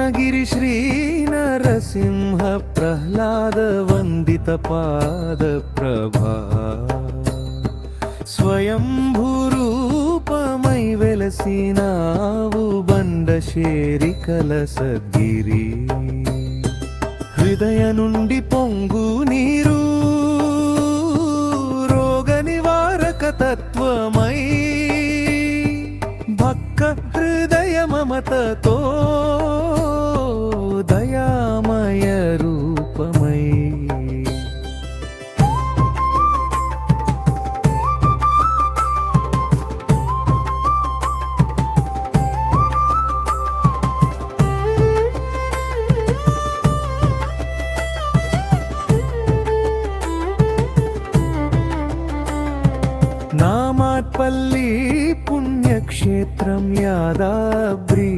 భువనగిరి శ్రీ నరసింహ ప్రహ్లాద వందిత పాద ప్రభా స్వయంభూరూపమై వెలసినావు బండశేరికల సద్గిరి హృదయ నుండి పొంగు నీరు రోగ నివారక తత్వమై భక్క హృదయ మమతతో దయామయ రూపమై నామాట్పల్లి పుణ్యక్షేత్రం యాదాద్రి